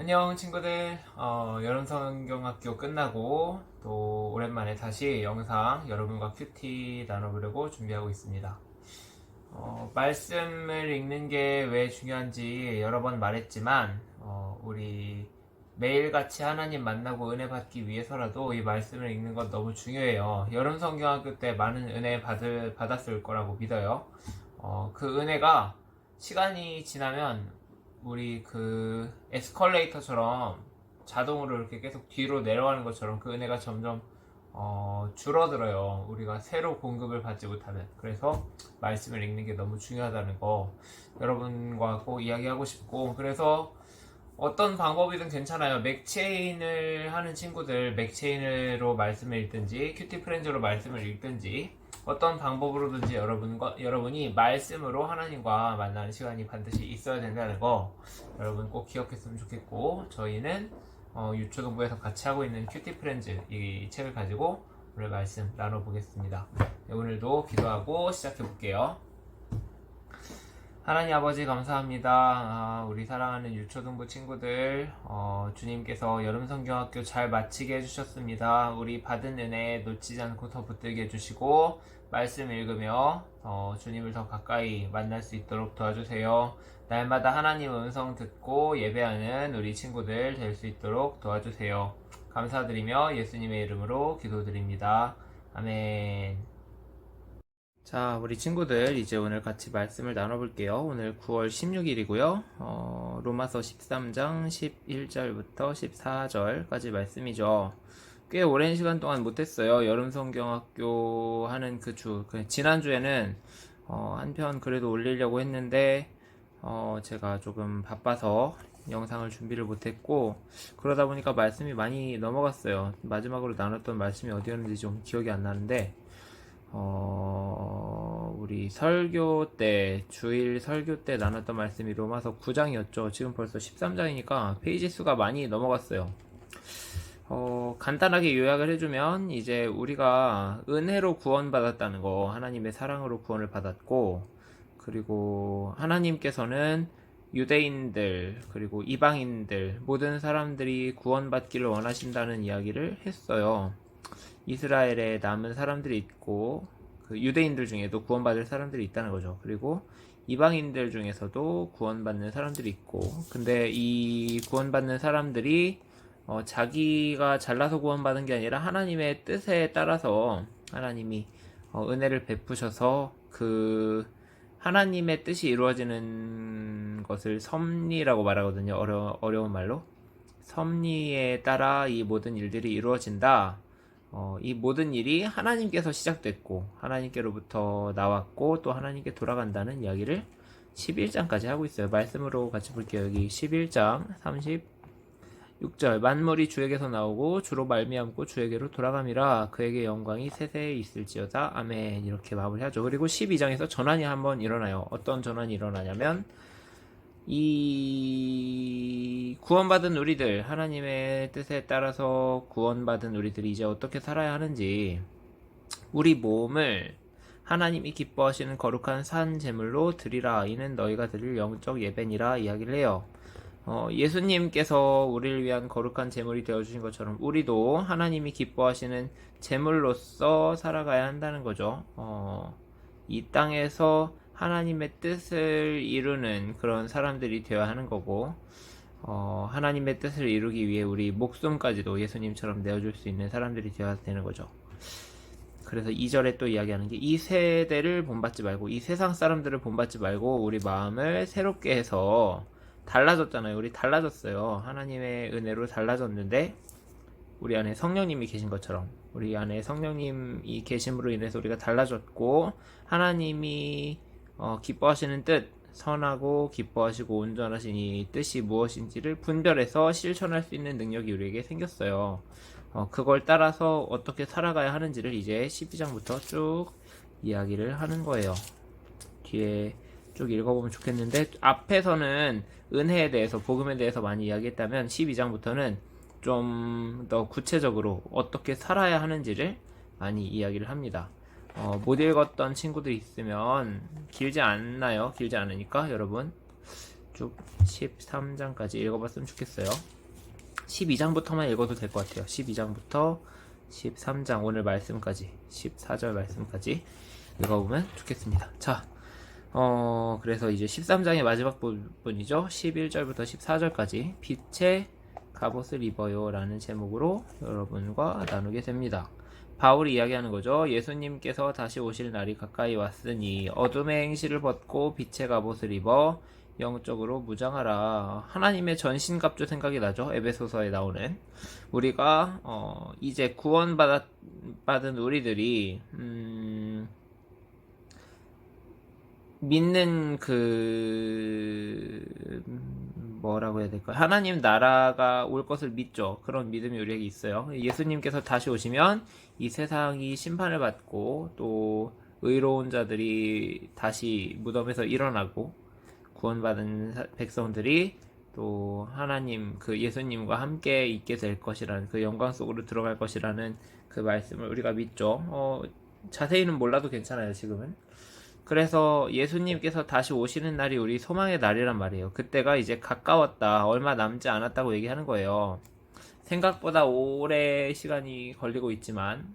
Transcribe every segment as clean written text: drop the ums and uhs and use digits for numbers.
안녕 친구들. 여름성경학교 끝나고 또 오랜만에 다시 영상 여러분과 큐티 나눠보려고 준비하고 있습니다. 말씀을 읽는 게 왜 중요한지 여러 번 말했지만 우리 매일같이 하나님 만나고 은혜 받기 위해서라도 이 말씀을 읽는 건 너무 중요해요. 여름성경학교 때 많은 은혜 받았을 거라고 믿어요. 그 은혜가 시간이 지나면 우리 그 에스컬레이터처럼 자동으로 이렇게 계속 뒤로 내려가는 것처럼 그 은혜가 점점 줄어들어요. 우리가 새로 공급을 받지 못하면. 그래서 말씀을 읽는 게 너무 중요하다는 거 여러분과 꼭 이야기하고 싶고, 그래서 어떤 방법이든 괜찮아요. 맥체인을 하는 친구들, 맥체인으로 말씀을 읽든지 큐티 프렌즈로 말씀을 읽든지 어떤 방법으로든지 여러분이 말씀으로 하나님과 만나는 시간이 반드시 있어야 된다는 거 여러분 꼭 기억했으면 좋겠고, 저희는 유초동부에서 같이 하고 있는 큐티 프렌즈 이 책을 가지고 오늘 말씀 나눠보겠습니다. 네, 오늘도 기도하고 시작해 볼게요. 하나님 아버지 감사합니다. 우리 사랑하는 유초등부 친구들, 주님께서 여름성경학교 잘 마치게 해주셨습니다. 우리 받은 은혜 놓치지 않고 더 붙들게 해주시고 말씀 읽으며 주님을 더 가까이 만날 수 있도록 도와주세요. 날마다 하나님 음성 듣고 예배하는 우리 친구들 될 수 있도록 도와주세요. 감사드리며 예수님의 이름으로 기도드립니다. 아멘. 자, 우리 친구들 이제 오늘 같이 말씀을 나눠볼게요. 오늘 9월 16일이고요. 로마서 13장 11절부터 14절까지 말씀이죠. 꽤 오랜 시간 동안 못했어요. 여름성경학교 하는 그 주. 지난주에는 한 편 그래도 올리려고 했는데 제가 조금 바빠서 영상을 준비를 못했고, 그러다 보니까 말씀이 많이 넘어갔어요. 마지막으로 나눴던 말씀이 어디였는지 좀 기억이 안 나는데, 우리 설교 때, 주일 설교 때 나눴던 말씀이 로마서 9장이었죠. 지금 벌써 13장이니까 페이지 수가 많이 넘어갔어요. 간단하게 요약을 해주면, 이제 우리가 은혜로 구원받았다는 거, 하나님의 사랑으로 구원을 받았고, 그리고 하나님께서는 유대인들, 그리고 이방인들, 모든 사람들이 구원받기를 원하신다는 이야기를 했어요. 이스라엘에 남은 사람들이 있고, 그 유대인들 중에도 구원받을 사람들이 있다는 거죠. 그리고 이방인들 중에서도 구원받는 사람들이 있고, 근데 이 구원받는 사람들이 자기가 잘나서 구원받은 게 아니라 하나님의 뜻에 따라서 하나님이 은혜를 베푸셔서 그 하나님의 뜻이 이루어지는 것을 섭리라고 말하거든요. 어려운 말로. 섭리에 따라 이 모든 일들이 이루어진다. 이 모든 일이 하나님께서 시작됐고 하나님께로부터 나왔고 또 하나님께 돌아간다는 이야기를 11장까지 하고 있어요. 말씀으로 같이 볼게요. 여기 11장 36절 만물이 주에게서 나오고 주로 말미암고 주에게로 돌아감이라 그에게 영광이 세세에 있을지어다. 아멘. 이렇게 마무리하죠. 그리고 12장에서 전환이 한번 일어나요. 어떤 전환이 일어나냐면, 이 구원받은 우리들, 하나님의 뜻에 따라서 구원받은 우리들이 이제 어떻게 살아야 하는지, 우리 몸을 하나님이 기뻐하시는 거룩한 산 제물로 드리라. 이는 너희가 드릴 영적 예배니라 이야기를 해요. 예수님께서 우리를 위한 거룩한 제물이 되어주신 것처럼 우리도 하나님이 기뻐하시는 제물로서 살아가야 한다는 거죠. 이 땅에서 하나님의 뜻을 이루는 그런 사람들이 되어야 하는 거고, 하나님의 뜻을 이루기 위해 우리 목숨까지도 예수님처럼 내어줄 수 있는 사람들이 되어야 되는 거죠. 그래서 2절에 또 이야기하는 게, 이 세대를 본받지 말고, 이 세상 사람들을 본받지 말고 우리 마음을 새롭게 해서, 달라졌잖아요. 우리 달라졌어요. 하나님의 은혜로 달라졌는데 우리 안에 성령님이 계신 것처럼 우리 안에 성령님이 계심으로 인해서 우리가 달라졌고, 하나님이 기뻐하시는 뜻, 선하고 기뻐하시고 온전하신 이 뜻이 무엇인지를 분별해서 실천할 수 있는 능력이 우리에게 생겼어요. 그걸 따라서 어떻게 살아가야 하는지를 이제 12장부터 쭉 이야기를 하는 거예요. 뒤에 쭉 읽어보면 좋겠는데, 앞에서는 은혜에 대해서, 복음에 대해서 많이 이야기했다면 12장부터는 좀 더 구체적으로 어떻게 살아야 하는지를 많이 이야기를 합니다. 못 읽었던 친구들이 있으면, 길지 않나요? 길지 않으니까 여러분 쭉 13장까지 읽어봤으면 좋겠어요. 12장부터만 읽어도 될 것 같아요. 12장부터 13장 오늘 말씀까지 14절 말씀까지 읽어보면 좋겠습니다. 자, 그래서 이제 13장의 마지막 부분이죠. 11절부터 14절까지 빛의 갑옷을 입어요 라는 제목으로 여러분과 나누게 됩니다. 바울이 이야기하는 거죠. 예수님께서 다시 오실 날이 가까이 왔으니 어둠의 행실을 벗고 빛의 갑옷을 입어 영적으로 무장하라. 하나님의 전신갑주 생각이 나죠. 에베소서에 나오는 우리가 이제 구원받은 우리들이 믿는 뭐라고 해야 될까? 하나님 나라가 올 것을 믿죠. 그런 믿음이 우리에게 있어요. 예수님께서 다시 오시면 이 세상이 심판을 받고 또 의로운 자들이 다시 무덤에서 일어나고 구원받은 백성들이 또 하나님 예수님과 함께 있게 될 것이라는 그 영광 속으로 들어갈 것이라는 그 말씀을 우리가 믿죠. 자세히는 몰라도 괜찮아요, 지금은. 그래서 예수님께서 다시 오시는 날이 우리 소망의 날이란 말이에요. 그때가 이제 가까웠다, 얼마 남지 않았다고 얘기하는 거예요. 생각보다 오래 시간이 걸리고 있지만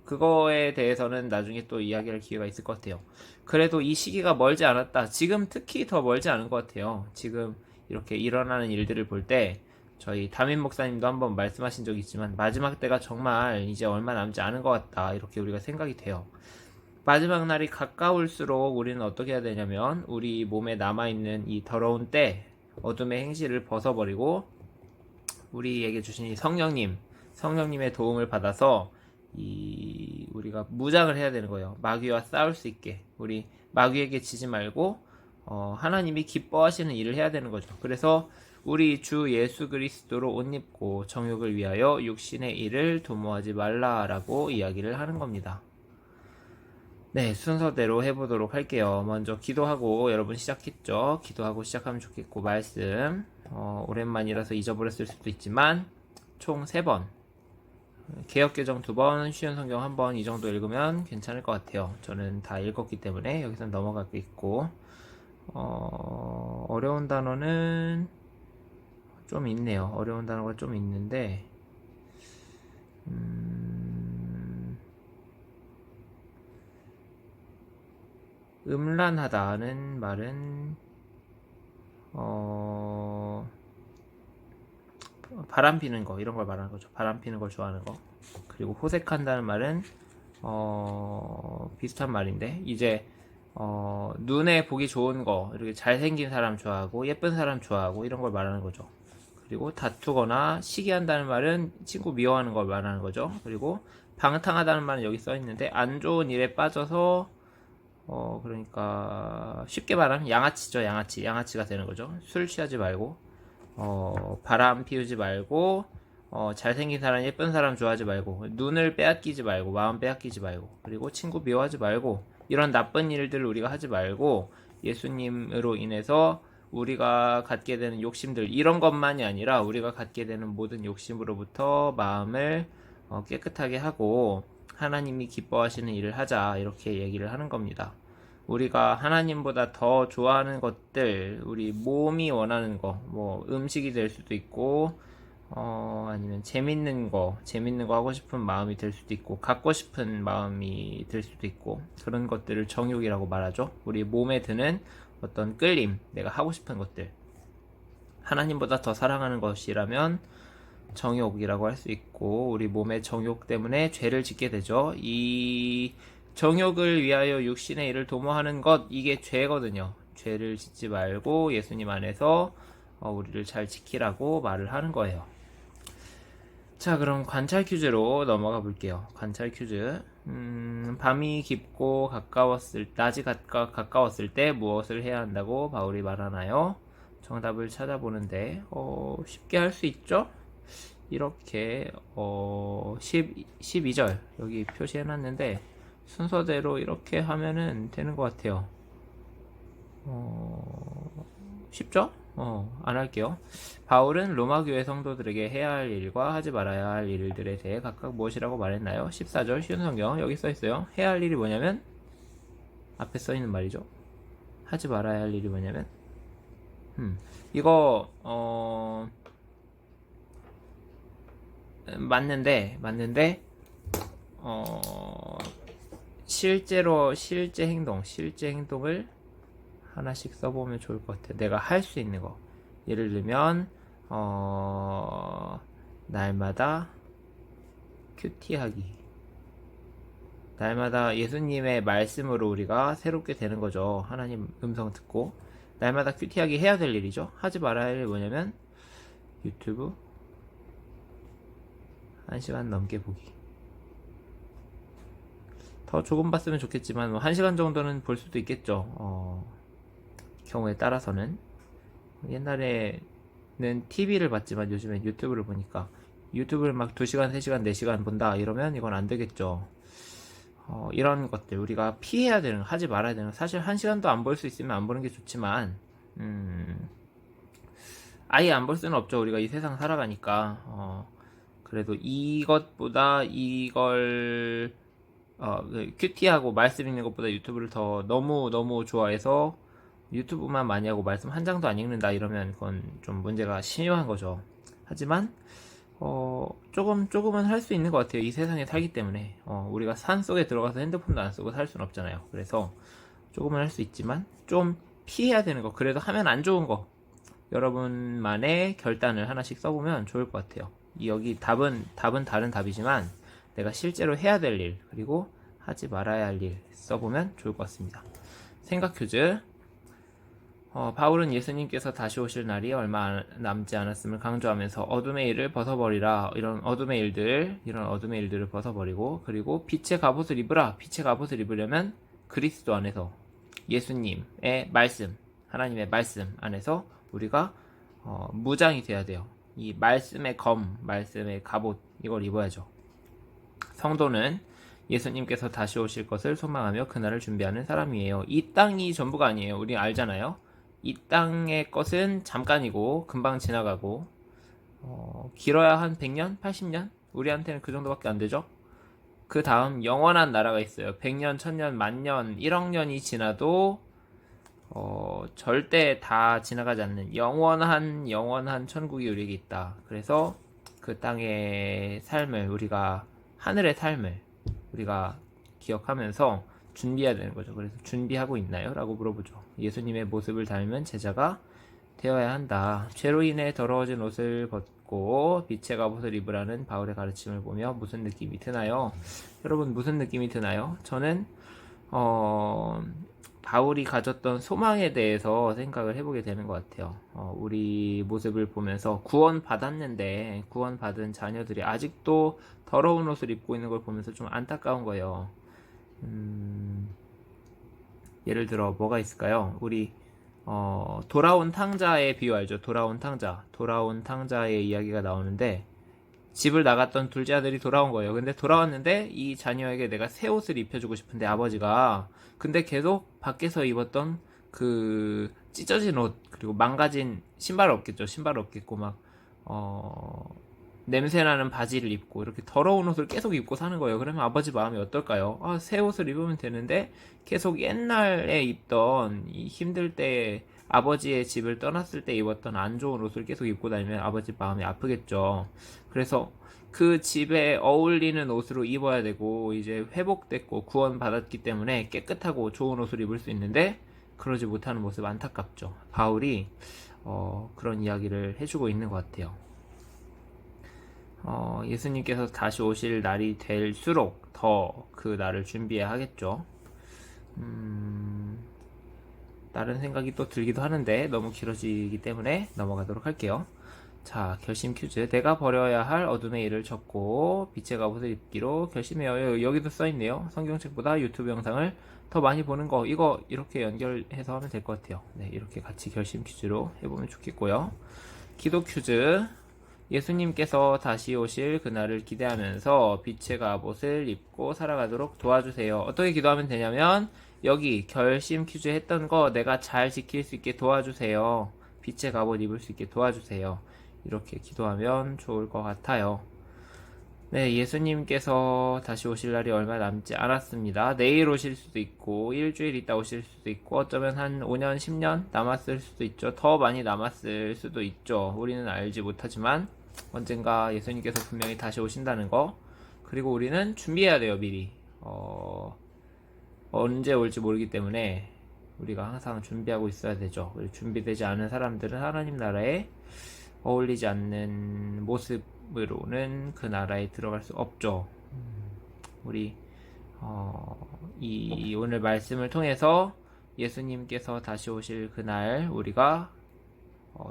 그거에 대해서는 나중에 또 이야기할 기회가 있을 것 같아요. 그래도 이 시기가 멀지 않았다. 지금 특히 더 멀지 않은 것 같아요. 지금 이렇게 일어나는 일들을 볼 때 저희 담임 목사님도 한번 말씀하신 적이 있지만 마지막 때가 정말 이제 얼마 남지 않은 것 같다, 이렇게 우리가 생각이 돼요. 마지막 날이 가까울수록 우리는 어떻게 해야 되냐면 우리 몸에 남아있는 이 더러운 때, 어둠의 행실을 벗어버리고 우리에게 주신 이 성령님의 도움을 받아서 우리가 무장을 해야 되는 거예요. 마귀와 싸울 수 있게. 우리 마귀에게 지지 말고 하나님이 기뻐하시는 일을 해야 되는 거죠. 그래서 우리 주 예수 그리스도로 옷 입고 정욕을 위하여 육신의 일을 도모하지 말라라고 이야기를 하는 겁니다. 네, 순서대로 해보도록 할게요. 먼저 기도하고, 여러분 시작했죠? 기도하고 시작하면 좋겠고, 말씀 오랜만이라서 잊어버렸을 수도 있지만 총 3번, 개역개정 2번, 쉬운 성경 1번, 이 정도 읽으면 괜찮을 것 같아요. 저는 다 읽었기 때문에 여기서 넘어가겠고, 어려운 단어는 좀 있네요. 어려운 단어가 좀 있는데 음란하다는 말은 바람 피는 거, 이런 걸 말하는 거죠. 바람 피는 걸 좋아하는 거. 그리고 호색한다는 말은 비슷한 말인데 이제 눈에 보기 좋은 거, 이렇게 잘생긴 사람 좋아하고 예쁜 사람 좋아하고 이런 걸 말하는 거죠. 그리고 다투거나 시기한다는 말은 친구 미워하는 걸 말하는 거죠. 그리고 방탕하다는 말은 여기 써 있는데 안 좋은 일에 빠져서 그러니까 쉽게 말하면 양아치죠. 양아치가 되는 거죠. 술 취하지 말고 바람 피우지 말고 잘생긴 사람, 예쁜 사람 좋아하지 말고 눈을 빼앗기지 말고 마음 빼앗기지 말고 그리고 친구 미워하지 말고 이런 나쁜 일들을 우리가 하지 말고 예수님으로 인해서 우리가 갖게 되는 욕심들, 이런 것만이 아니라 우리가 갖게 되는 모든 욕심으로부터 마음을 깨끗하게 하고 하나님이 기뻐하시는 일을 하자, 이렇게 얘기를 하는 겁니다. 우리가 하나님보다 더 좋아하는 것들, 우리 몸이 원하는 거, 뭐 음식이 될 수도 있고 아니면 재밌는 거 하고 싶은 마음이 될 수도 있고 갖고 싶은 마음이 들 수도 있고, 그런 것들을 정욕이라고 말하죠. 우리 몸에 드는 어떤 끌림, 내가 하고 싶은 것들, 하나님보다 더 사랑하는 것이라면 정욕이라고 할 수 있고, 우리 몸의 정욕 때문에 죄를 짓게 되죠. 이 정욕을 위하여 육신의 일을 도모하는 것, 이게 죄거든요. 죄를 짓지 말고 예수님 안에서 우리를 잘 지키라고 말을 하는 거예요. 자, 그럼 관찰 퀴즈로 넘어가 볼게요. 관찰 퀴즈. 밤이 깊고 낮이 가까웠을 때 무엇을 해야 한다고 바울이 말하나요? 정답을 찾아보는데 쉽게 할 수 있죠? 이렇게 12절 여기 표시해놨는데 순서대로 이렇게 하면은 되는 것 같아요. 쉽죠? 안 할게요. 바울은 로마 교회 성도들에게 해야 할 일과 하지 말아야 할 일들에 대해 각각 무엇이라고 말했나요? 14절 쉬운 성경 여기 써 있어요. 해야 할 일이 뭐냐면 앞에 써 있는 말이죠. 하지 말아야 할 일이 뭐냐면 이거 맞는데 어 실제 행동을 하나씩 써보면 좋을 것 같아요. 내가 할 수 있는 거. 예를 들면 날마다 큐티하기. 날마다 예수님의 말씀으로 우리가 새롭게 되는 거죠. 하나님 음성 듣고 날마다 큐티하기 해야 될 일이죠. 하지 말아야 할 일이 뭐냐면 유튜브 1시간 넘게 보기. 더 조금 봤으면 좋겠지만 1시간 정도는 볼 수도 있겠죠. 경우에 따라서는. 옛날에는 TV를 봤지만 요즘엔 유튜브를 보니까 유튜브를 막 2시간, 3시간, 4시간 본다 이러면 이건 안 되겠죠. 이런 것들 우리가 피해야 되는 거, 하지 말아야 되는 거. 사실 1시간도 안 볼 수 있으면 안 보는 게 좋지만 아예 안 볼 수는 없죠. 우리가 이 세상 살아가니까 그래도 이것보다 이걸 큐티하고 말씀 읽는 것보다 유튜브를 더 너무 좋아해서 유튜브만 많이 하고 말씀 한 장도 안 읽는다 이러면 그건 좀 문제가 심한 거죠. 하지만 조금은 할 수 있는 것 같아요. 이 세상에 살기 때문에 우리가 산 속에 들어가서 핸드폰도 안 쓰고 살 수는 없잖아요. 그래서 조금은 할 수 있지만 좀 피해야 되는 거, 그래도 하면 안 좋은 거, 여러분만의 결단을 하나씩 써보면 좋을 것 같아요. 여기 답은 다른 답이지만 내가 실제로 해야 될 일, 그리고 하지 말아야 할 일 써보면 좋을 것 같습니다. 생각 퀴즈. 바울은 예수님께서 다시 오실 날이 얼마 남지 않았음을 강조하면서 어둠의 일을 벗어버리라, 이런 어둠의 일들을 벗어버리고, 그리고 빛의 갑옷을 입으라. 빛의 갑옷을 입으려면 그리스도 안에서 예수님의 말씀, 하나님의 말씀 안에서 우리가 무장이 돼야 돼요. 이 말씀의 말씀의 갑옷, 이걸 입어야죠. 성도는 예수님께서 다시 오실 것을 소망하며 그날을 준비하는 사람이에요. 이 땅이 전부가 아니에요. 우리 알잖아요. 이 땅의 것은 잠깐이고 금방 지나가고 길어야 한 100년? 80년? 우리한테는 그 정도밖에 안 되죠. 그 다음 영원한 나라가 있어요. 100년, 1000년, 만년, 1억 년이 지나도 절대 다 지나가지 않는 영원한 천국이 우리에게 있다. 그래서 그 땅의 삶을, 하늘의 삶을 우리가 기억하면서 준비해야 되는 거죠. 그래서 준비하고 있나요? 라고 물어보죠. 예수님의 모습을 닮은 제자가 되어야 한다. 죄로 인해 더러워진 옷을 벗고 빛의 갑옷을 입으라는 바울의 가르침을 보며 무슨 느낌이 드나요? 여러분, 무슨 느낌이 드나요? 저는 바울이 가졌던 소망에 대해서 생각을 해보게 되는 것 같아요. 우리 모습을 보면서 구원받았는데 구원받은 자녀들이 아직도 더러운 옷을 입고 있는 걸 보면서 좀 안타까운 거예요. 예를 들어 뭐가 있을까요? 우리 돌아온 탕자의 비유 알죠? 돌아온 탕자의 이야기가 나오는데 집을 나갔던 둘째 아들이 돌아온 거예요. 근데 돌아왔는데 이 자녀에게 내가 새 옷을 입혀주고 싶은데 아버지가, 근데 계속 밖에서 입었던 그 찢어진 옷, 그리고 망가진 신발 없겠고 막 냄새나는 바지를 입고 이렇게 더러운 옷을 계속 입고 사는 거예요. 그러면 아버지 마음이 어떨까요? 새 옷을 입으면 되는데 계속 옛날에 입던 이 힘들 때 아버지의 집을 떠났을 때 입었던 안 좋은 옷을 계속 입고 다니면 아버지 마음이 아프겠죠. 그래서 그 집에 어울리는 옷으로 입어야 되고 이제 회복됐고 구원받았기 때문에 깨끗하고 좋은 옷을 입을 수 있는데 그러지 못하는 모습 안타깝죠. 바울이 그런 이야기를 해주고 있는 것 같아요. 예수님께서 다시 오실 날이 될수록 더 그 날을 준비해야 하겠죠. 다른 생각이 또 들기도 하는데 너무 길어지기 때문에 넘어가도록 할게요. 자, 결심 퀴즈. 내가 버려야 할 어둠의 일을 접고 빛의 갑옷을 입기로 결심해요. 여기도 써있네요. 성경책보다 유튜브 영상을 더 많이 보는 거, 이거 이렇게 연결해서 하면 될 것 같아요. 네, 이렇게 같이 결심 퀴즈로 해보면 좋겠고요. 기도 퀴즈. 예수님께서 다시 오실 그날을 기대하면서 빛의 갑옷을 입고 살아가도록 도와주세요. 어떻게 기도하면 되냐면 여기 결심 퀴즈 했던 거 내가 잘 지킬 수 있게 도와주세요. 빛의 갑옷 입을 수 있게 도와주세요. 이렇게 기도하면 좋을 것 같아요. 네, 예수님께서 다시 오실 날이 얼마 남지 않았습니다. 내일 오실 수도 있고, 일주일 있다 오실 수도 있고, 어쩌면 한 5년, 10년 남았을 수도 있죠. 더 많이 남았을 수도 있죠. 우리는 알지 못하지만, 언젠가 예수님께서 분명히 다시 오신다는 거, 그리고 우리는 준비해야 돼요, 미리. 언제 올지 모르기 때문에, 우리가 항상 준비하고 있어야 되죠. 준비되지 않은 사람들은 하나님 나라에 어울리지 않는 모습으로는 그 나라에 들어갈 수 없죠. 우리 이 오늘 말씀을 통해서 예수님께서 다시 오실 그날 우리가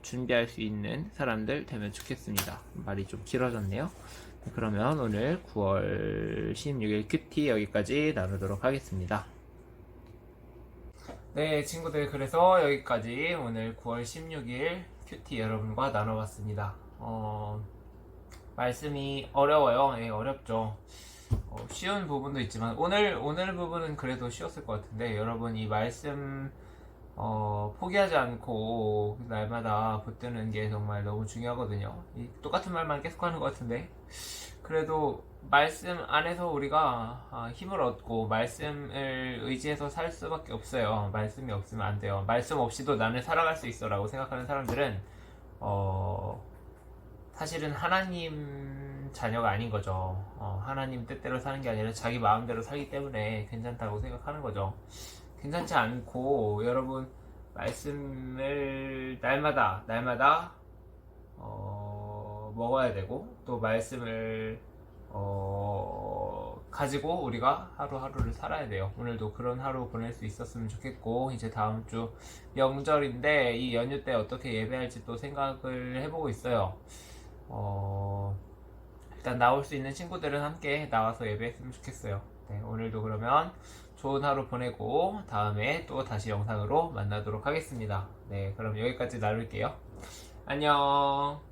준비할 수 있는 사람들 되면 좋겠습니다. 말이 좀 길어졌네요. 그러면 오늘 9월 16일 큐티 여기까지 나누도록 하겠습니다. 네, 친구들, 그래서 여기까지 오늘 9월 16일 큐티 여러분과 나눠봤습니다. 말씀이 어려워요. 예, 어렵죠. 쉬운 부분도 있지만, 오늘 부분은 그래도 쉬웠을 것 같은데, 여러분 이 말씀, 포기하지 않고 날마다 붙드는 게 정말 너무 중요하거든요. 똑같은 말만 계속 하는 것 같은데, 그래도 말씀 안에서 우리가 힘을 얻고 말씀을 의지해서 살 수밖에 없어요. 말씀이 없으면 안 돼요. 말씀 없이도 나는 살아갈 수 있어 라고 생각하는 사람들은 사실은 하나님 자녀가 아닌 거죠. 하나님 뜻대로 사는 게 아니라 자기 마음대로 살기 때문에 괜찮다고 생각하는 거죠. 괜찮지 않고 여러분 말씀을 날마다 먹어야 되고 또 말씀을 가지고 우리가 하루하루를 살아야 돼요. 오늘도 그런 하루 보낼 수 있었으면 좋겠고, 이제 다음 주 명절인데 이 연휴 때 어떻게 예배할지 또 생각을 해보고 있어요. 일단 나올 수 있는 친구들은 함께 나와서 예배했으면 좋겠어요. 네, 오늘도 그러면 좋은 하루 보내고 다음에 또 다시 영상으로 만나도록 하겠습니다. 네, 그럼 여기까지 나눌게요. 안녕.